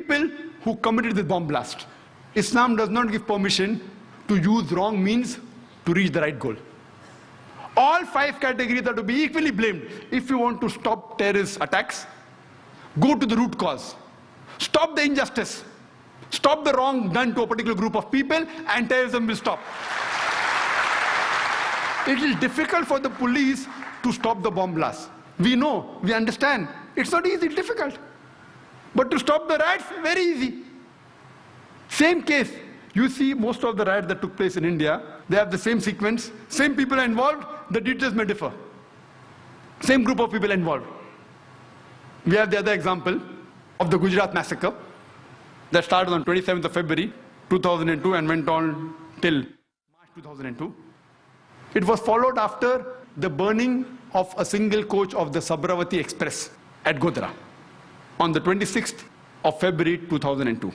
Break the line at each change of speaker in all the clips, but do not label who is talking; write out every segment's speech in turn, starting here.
people who committed the bomb blast. Islam does not give permission to use wrong means to reach the right goal. All 5 categories are to be equally blamed. If you want to stop terrorist attacks, go to the root cause. Stop the injustice. Stop the wrong done to a particular group of people, and terrorism will stop. It is difficult for the police to stop the bomb blast. We know, we understand. It's not easy, it's difficult. But to stop the riots, very easy. Same case. You see most of the riots that took place in India, they have the same sequence, same people are involved, the details may differ. Same group of people involved. We have the other example of the Gujarat massacre that started on 27th of February 2002 and went on till March 2002. It was followed after the burning of a single coach of the Sabravati Express at Godhra on the 26th of February 2002.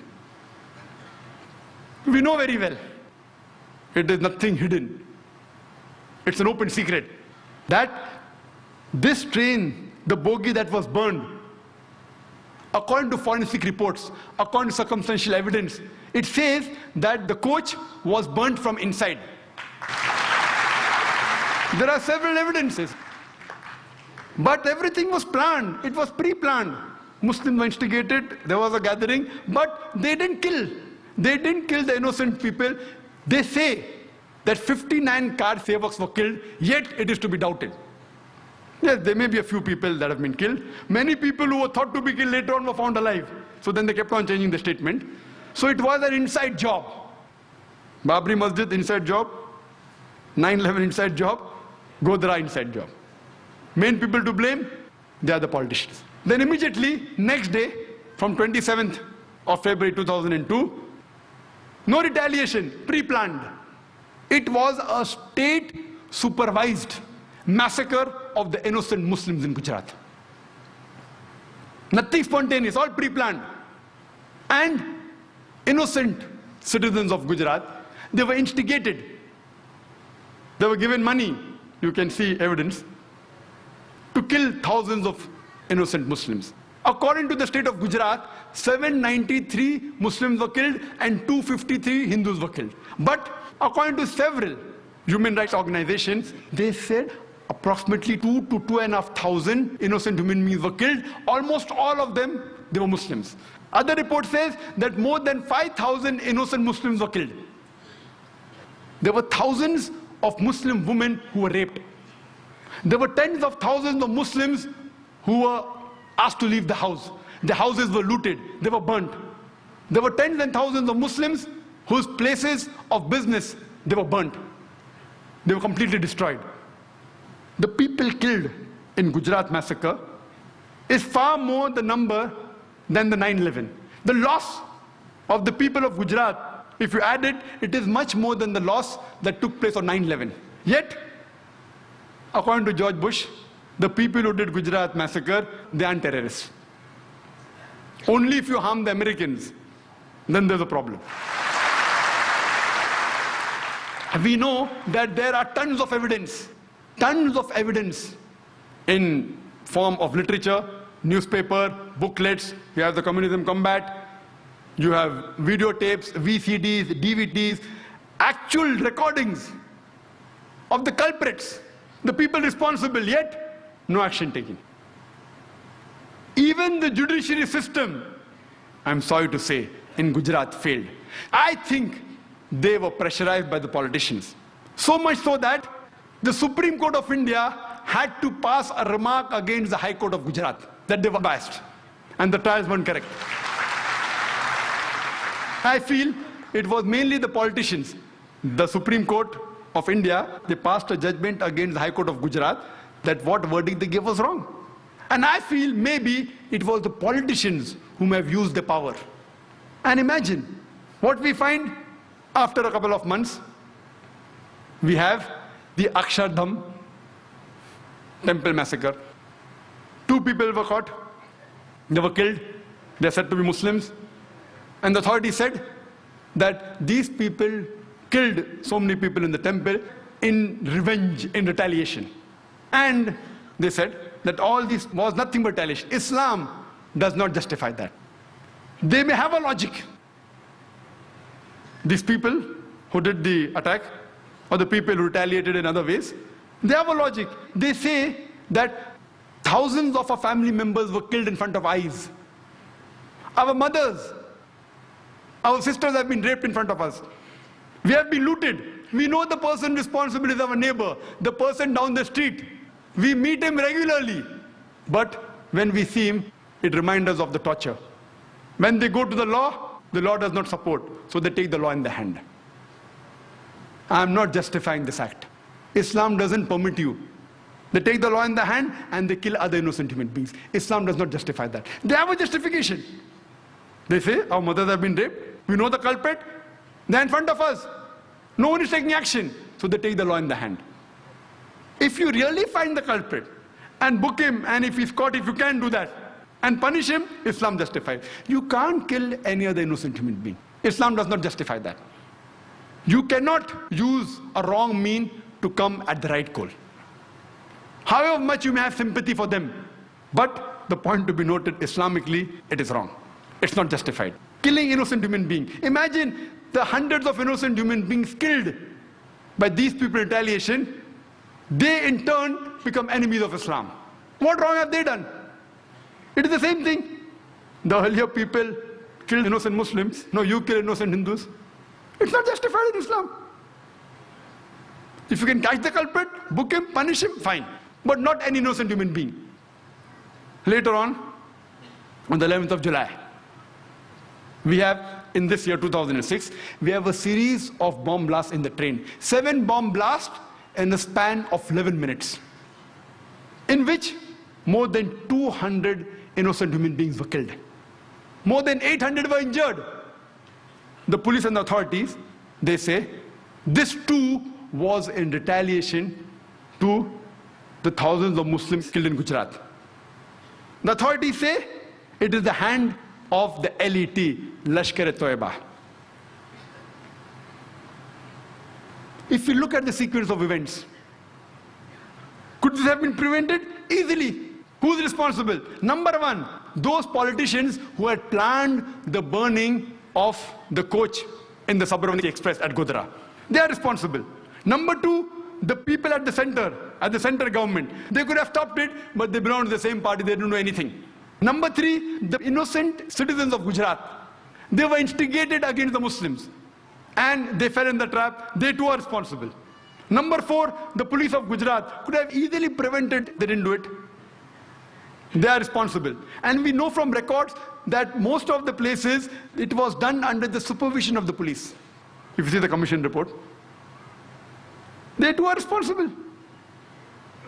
We know very well, it is nothing hidden. It's an open secret that this train, the bogie that was burned, according to forensic reports, according to circumstantial evidence, it says that the coach was burnt from inside. There are several evidences. But everything was planned. It was pre-planned. Muslims were instigated, there was a gathering, but they didn't kill. They didn't kill the innocent people. They say that 59 car sevaks were killed, yet it is to be doubted. Yes, there may be a few people that have been killed. Many people who were thought to be killed later on were found alive. So then they kept on changing the statement. So it was an inside job. Babri Masjid, inside job. 9/11 inside job. Godhra inside job. Main people to blame, they are the politicians. Then immediately, next day, from 27th of February 2002, no retaliation, pre-planned. It was a state-supervised massacre of the innocent Muslims in Gujarat. Nothing spontaneous, all pre-planned. And innocent citizens of Gujarat, they were instigated. They were given money, you can see evidence, to kill thousands of innocent Muslims. According to the state of Gujarat, 793 Muslims were killed and 253 Hindus were killed. But according to several human rights organizations, they said approximately 2 to 2,500 innocent human beings were killed. Almost all of them, they were Muslims. Other report says that more than 5,000 innocent Muslims were killed. There were thousands of Muslim women who were raped. There were tens of thousands of Muslims who were asked to leave the house. Their houses were looted. They were burnt. There were tens and thousands of Muslims whose places of business, they were burnt. They were completely destroyed. The people killed in Gujarat massacre is far more the number than the 9/11. The loss of the people of Gujarat, if you add it, it is much more than the loss that took place on 9/11. Yet, according to George Bush, the people who did Gujarat massacre, they aren't terrorists. Only if you harm the Americans, then there's a problem. We know that there are tons of evidence in form of literature, newspaper, booklets. You have the Communism Combat, you have videotapes, VCDs, DVDs, actual recordings of the culprits, the people responsible, yet no action taken. Even the judiciary system, I'm sorry to say, in Gujarat failed. I think they were pressurized by the politicians. So much so that the Supreme Court of India had to pass a remark against the High Court of Gujarat that they were biased and the trials weren't correct. I feel it was mainly the politicians. The Supreme Court of India, they passed a judgment against the High Court of Gujarat that what verdict they gave was wrong. And I feel maybe it was the politicians whom have used the power. And imagine what we find after a couple of months. We have the Akshardham temple massacre. 2 people were caught. They were killed. They are said to be Muslims. And the authorities said that these people killed so many people in the temple in revenge, in retaliation. And they said that all this was nothing but retaliation. Islam does not justify that. They may have a logic. These people who did the attack, or the people who retaliated in other ways, they have a logic. They say that thousands of our family members were killed in front of eyes. Our mothers, our sisters have been raped in front of us. We have been looted. We know the person responsible is our neighbor, the person down the street. We meet him regularly. But when we see him, it reminds us of the torture. When they go to the law does not support. So they take the law in the hand. I am not justifying this act. Islam doesn't permit you. They take the law in the hand and they kill other innocent human beings. Islam does not justify that. They have a justification. They say, our mothers have been raped. We know the culprit. They're in front of us. No one is taking action. So they take the law in the hand. If you really find the culprit and book him, and if he's caught, if you can do that, and punish him, Islam justifies. You can't kill any other innocent human being. Islam does not justify that. You cannot use a wrong mean to come at the right goal. However much you may have sympathy for them, but the point to be noted, Islamically, it is wrong. It's not justified. Killing innocent human beings. Imagine the hundreds of innocent human beings killed by these people in retaliation. They in turn become enemies of Islam. What wrong have they done? It is the same thing. The earlier people killed innocent Muslims. No, you kill innocent Hindus. It's not justified in Islam. If you can catch the culprit, book him, punish him, fine. But not any innocent human being. Later on the 11th of July, we have, in this year 2006, we have a series of bomb blasts in the train. 7 bomb blasts in the span of 11 minutes, in which more than 200 innocent human beings were killed. More than 800 were injured. The police and the authorities, they say, this too was in retaliation to the thousands of Muslims killed in Gujarat. The authorities say it is the hand of the LET, Lashkar-e-Toiba. If you look at the sequence of events, could this have been prevented? Easily. Who's responsible? Number one, those politicians who had planned the burning of the coach in the Sabarmati Express at Godhra. They are responsible. Number two, the people at the center government. They could have stopped it, but they belong to the same party, they don't know anything. Number three, the innocent citizens of Gujarat. They were instigated against the Muslims, and they fell in the trap. They too are responsible. Number four, the police of Gujarat could have easily prevented, they didn't do it. They are responsible. And we know from records that most of the places, it was done under the supervision of the police. If you see the commission report, they too are responsible.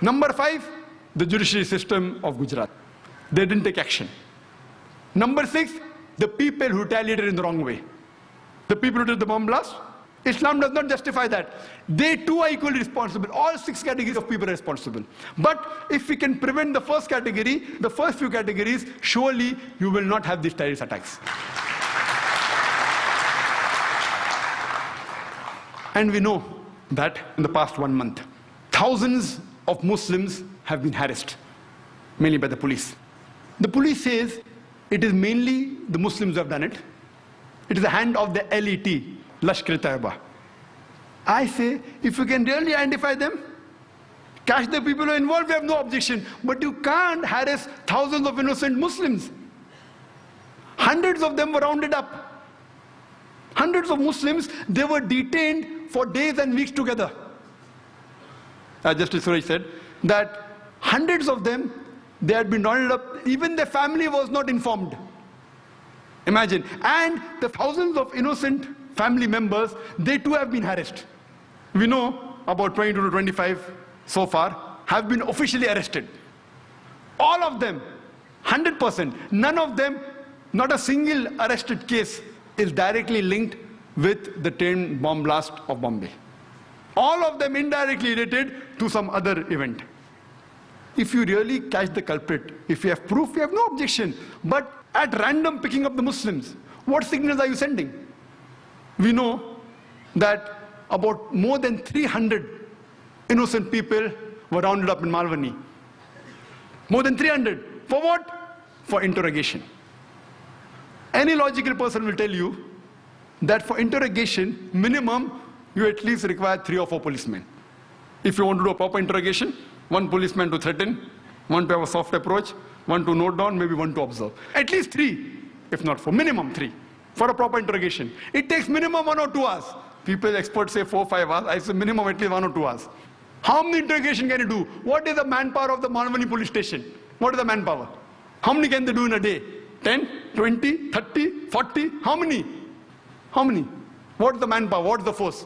Number five, the judiciary system of Gujarat. They didn't take action. Number six, the people who retaliated in the wrong way. The people who did the bomb blast, Islam does not justify that. They too are equally responsible. All 6 categories of people are responsible. But if we can prevent the first category, the first few categories, surely you will not have these terrorist attacks. And we know that in the past 1 month, thousands of Muslims have been harassed, mainly by the police. The police says it is mainly the Muslims who have done it. It is the hand of the LET, Lashkar-e-Toiba. I say, if you can really identify them, catch the people who are involved, we have no objection. But you can't harass thousands of innocent Muslims. Hundreds of them were rounded up. Hundreds of Muslims, they were detained for days and weeks together. As Justice Suraj said, that hundreds of them, they had been rounded up, even their family was not informed. Imagine. And the thousands of innocent family members, they too have been harassed. We know about 22 to 25 so far have been officially arrested. All of them, 100%, none of them, not a single arrested case is directly linked with the train bomb blast of Bombay. All of them indirectly related to some other event. If you really catch the culprit, if you have proof, you have no objection. But at random picking up the Muslims, what signals are you sending? We know that about more than 300 innocent people were rounded up in Malvani. More than 300. For what? For interrogation. Any logical person will tell you that for interrogation, minimum, you at least require 3 or 4 policemen. If you want to do a proper interrogation, 1 policeman to threaten, 1 to have a soft approach, 1 to note down, maybe 1 to observe. At least 3, if not 4, minimum 3 for a proper interrogation. It takes minimum 1 or 2 hours. People, experts say 4 or 5 hours. I say minimum at least 1 or 2 hours. How many interrogation can you do? What is the manpower of the Bienvenue police station? What is the manpower? How many can they do in a day? 10, 20, 30, 40? How many? How many? What is the manpower? What is the force?